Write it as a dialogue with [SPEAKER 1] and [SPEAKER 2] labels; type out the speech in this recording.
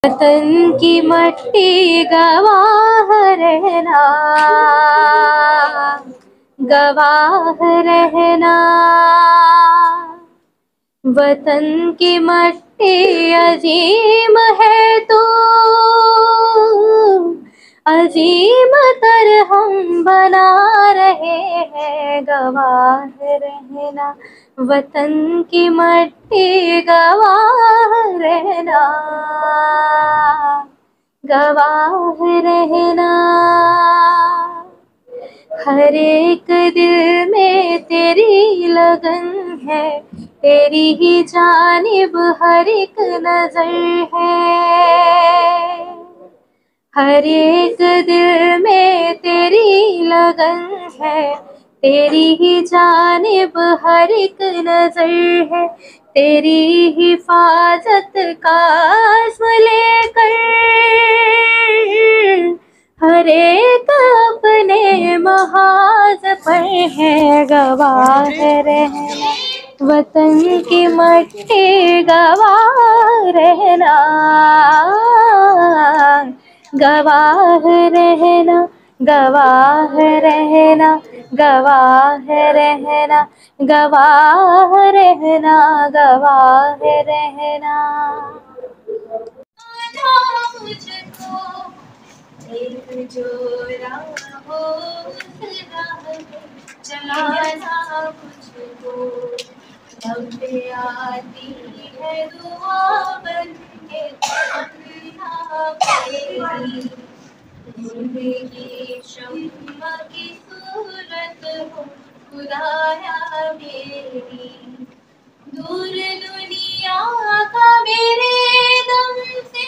[SPEAKER 1] वतन की मट्टी गवाह रहना, गवाह रहना। वतन की मट्टी अजीम है तो अजीम तर हम बना रहे हैं, गवाह रहना। वतन की मट्टी गवाह रहना, गवाह रहना। हर एक दिल में तेरी लगन है, तेरी ही जानिब हर एक नजर है। हर एक दिल में तेरी लगन है, तेरी ही जानिब हर एक नजर है। तेरी हिफाजत का आज़्म लेकर हर एक अपने महाज पर है, गवाह रहना। वतन की मट्टी गवाह रहना, गवाह रहना, गवाह रहना, गवाह रहना, गवाह रहना, गवाह रहना। मुझको एक जोरा हो चलाना मुझको, जब भी आती है दुआ बन के मेरी जिंदगी शम्मा की सूरत हो खुदाया मेरी। दूर दुनिया का मेरे दम से